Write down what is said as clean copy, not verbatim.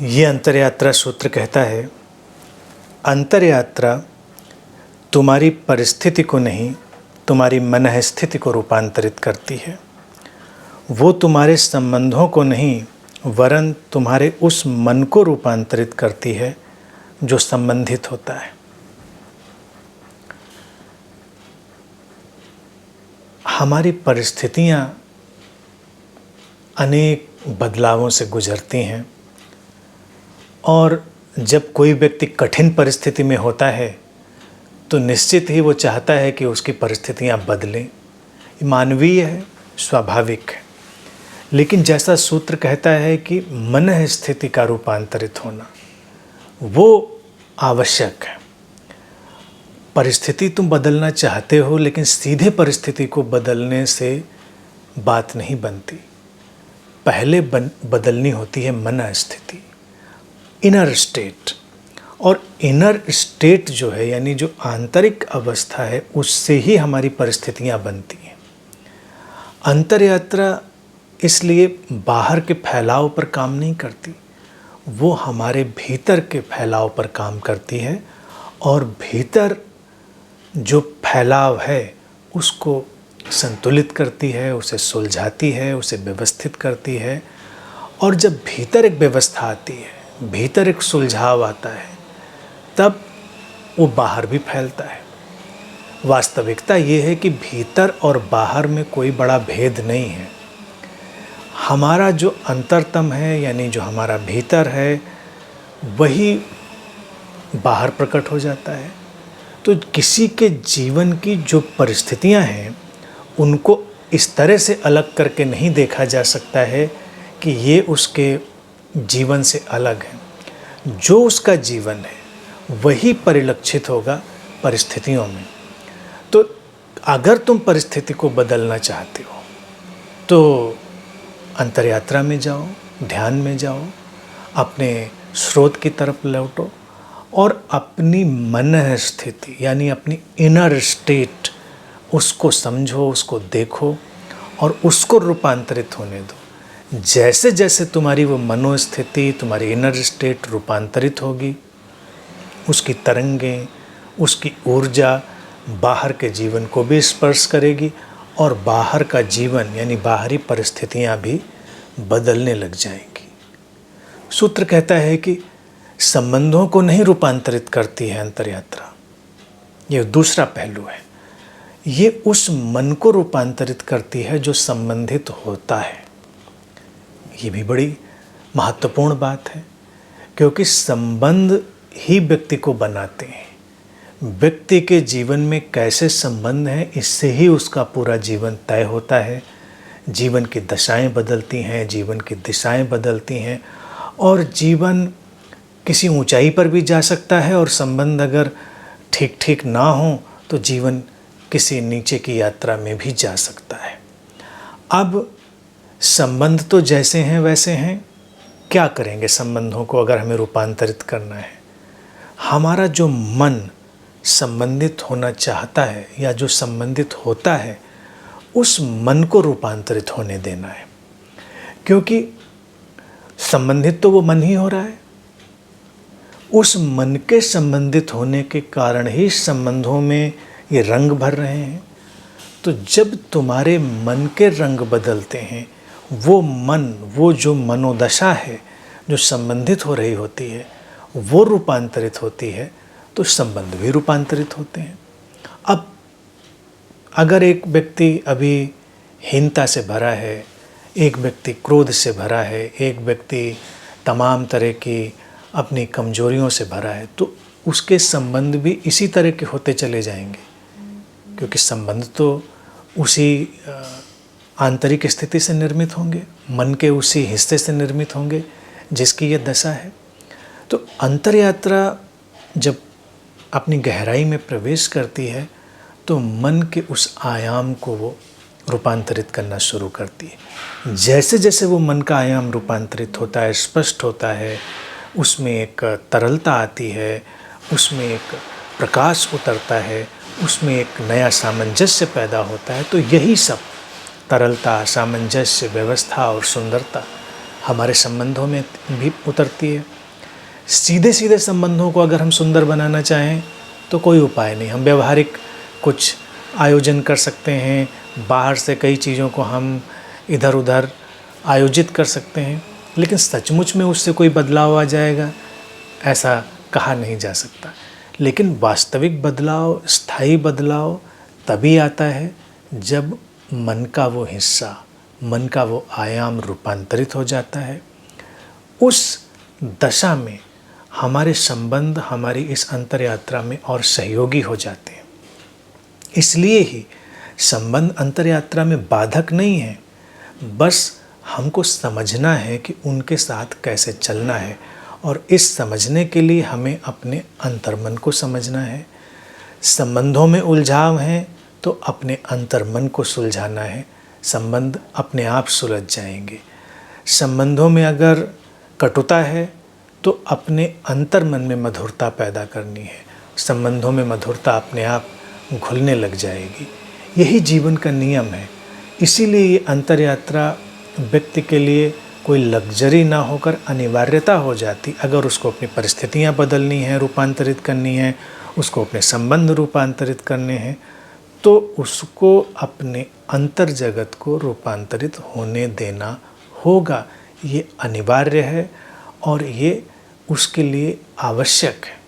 ये अंतरयात्रा सूत्र कहता है, अंतरयात्रा तुम्हारी परिस्थिति को नहीं, तुम्हारी मनः स्थिति को रूपांतरित करती है। वो तुम्हारे संबंधों को नहीं, वरन तुम्हारे उस मन को रूपांतरित करती है जो संबंधित होता है। हमारी परिस्थितियाँ अनेक बदलावों से गुजरती हैं और जब कोई व्यक्ति कठिन परिस्थिति में होता है तो निश्चित ही वो चाहता है कि उसकी परिस्थितियाँ बदलें। मानवीय है, स्वाभाविक है। लेकिन जैसा सूत्र कहता है कि मनः स्थिति का रूपांतरित होना वो आवश्यक है। परिस्थिति तुम बदलना चाहते हो, लेकिन सीधे परिस्थिति को बदलने से बात नहीं बनती। पहले बदलनी होती है मनः स्थिति, इनर स्टेट। और इनर स्टेट जो है, यानी जो आंतरिक अवस्था है, उससे ही हमारी परिस्थितियां बनती हैं। अंतरयात्रा इसलिए बाहर के फैलाव पर काम नहीं करती, वो हमारे भीतर के फैलाव पर काम करती है और भीतर जो फैलाव है उसको संतुलित करती है, उसे सुलझाती है, उसे व्यवस्थित करती है। और जब भीतर एक व्यवस्था आती है, भीतर एक सुलझाव आता है, तब वो बाहर भी फैलता है। वास्तविकता ये है कि भीतर और बाहर में कोई बड़ा भेद नहीं है। हमारा जो अंतरतम है, यानी जो हमारा भीतर है, वही बाहर प्रकट हो जाता है। तो किसी के जीवन की जो परिस्थितियां हैं उनको इस तरह से अलग करके नहीं देखा जा सकता है कि ये उसके जीवन से अलग है। जो उसका जीवन है वही परिलक्षित होगा परिस्थितियों में। तो अगर तुम परिस्थिति को बदलना चाहते हो तो अंतरयात्रा में जाओ, ध्यान में जाओ, अपने स्रोत की तरफ लौटो और अपनी मनः स्थिति यानी अपनी इनर स्टेट उसको समझो, उसको देखो और उसको रूपांतरित होने दो। जैसे जैसे तुम्हारी वो मनोस्थिति, तुम्हारी इनर स्टेट रूपांतरित होगी, उसकी तरंगें, उसकी ऊर्जा बाहर के जीवन को भी स्पर्श करेगी और बाहर का जीवन यानी बाहरी परिस्थितियां भी बदलने लग जाएंगी। सूत्र कहता है कि संबंधों को नहीं रूपांतरित करती है अंतरयात्रा, ये दूसरा पहलू है। ये उस मन को रूपांतरित करती है जो संबंधित होता है। ये भी बड़ी महत्वपूर्ण बात है, क्योंकि संबंध ही व्यक्ति को बनाते हैं। व्यक्ति के जीवन में कैसे संबंध हैं, इससे ही उसका पूरा जीवन तय होता है। जीवन की दशाएं बदलती हैं, जीवन की दिशाएं बदलती हैं और जीवन किसी ऊंचाई पर भी जा सकता है और संबंध अगर ठीक ठीक ना हो तो जीवन किसी नीचे की यात्रा में भी जा सकता है। अब संबंध तो जैसे हैं वैसे हैं, क्या करेंगे संबंधों को अगर हमें रूपांतरित करना है? हमारा जो मन संबंधित होना चाहता है या जो संबंधित होता है, उस मन को रूपांतरित होने देना है, क्योंकि संबंधित तो वो मन ही हो रहा है। उस मन के संबंधित होने के कारण ही संबंधों में ये रंग भर रहे हैं। तो जब तुम्हारे मन के रंग बदलते हैं, वो मन, वो जो मनोदशा है जो संबंधित हो रही होती है, वो रूपांतरित होती है, तो संबंध भी रूपांतरित होते हैं। अब अगर एक व्यक्ति अभी हीनता से भरा है, एक व्यक्ति क्रोध से भरा है, एक व्यक्ति तमाम तरह की अपनी कमजोरियों से भरा है, तो उसके संबंध भी इसी तरह के होते चले जाएंगे, क्योंकि संबंध तो उसी आंतरिक स्थिति से निर्मित होंगे, मन के उसी हिस्से से निर्मित होंगे जिसकी ये दशा है। तो अंतरयात्रा जब अपनी गहराई में प्रवेश करती है तो मन के उस आयाम को वो रूपांतरित करना शुरू करती है। जैसे जैसे वो मन का आयाम रूपांतरित होता है, स्पष्ट होता है, उसमें एक तरलता आती है, उसमें एक प्रकाश उतरता है, उसमें एक नया सामंजस्य पैदा होता है। तो यही सब तरलता, सामंजस्य, व्यवस्था और सुंदरता हमारे संबंधों में भी उतरती है। सीधे सीधे संबंधों को अगर हम सुंदर बनाना चाहें तो कोई उपाय नहीं। हम व्यवहारिक कुछ आयोजन कर सकते हैं, बाहर से कई चीज़ों को हम इधर उधर आयोजित कर सकते हैं, लेकिन सचमुच में उससे कोई बदलाव आ जाएगा ऐसा कहा नहीं जा सकता। लेकिन वास्तविक बदलाव, स्थायी बदलाव तभी आता है जब मन का वो हिस्सा, मन का वो आयाम रूपांतरित हो जाता है। उस दशा में हमारे संबंध हमारी इस अंतर यात्रा में और सहयोगी हो जाते हैं। इसलिए ही संबंध अंतर यात्रा में बाधक नहीं है, बस हमको समझना है कि उनके साथ कैसे चलना है, और इस समझने के लिए हमें अपने अंतर्मन को समझना है। संबंधों में उलझाव है तो अपने अंतर्मन को सुलझाना है, संबंध अपने आप सुलझ जाएंगे। संबंधों में अगर कटुता है तो अपने अंतर्मन में मधुरता पैदा करनी है, संबंधों में मधुरता अपने आप घुलने लग जाएगी। यही जीवन का नियम है। इसीलिए ये अंतर यात्रा व्यक्ति के लिए कोई लग्जरी ना होकर अनिवार्यता हो जाती। अगर उसको अपनी परिस्थितियाँ बदलनी है, रूपांतरित करनी है, उसको अपने संबंध रूपांतरित करने हैं, तो उसको अपने अंतर जगत को रूपांतरित होने देना होगा। ये अनिवार्य है और ये उसके लिए आवश्यक है।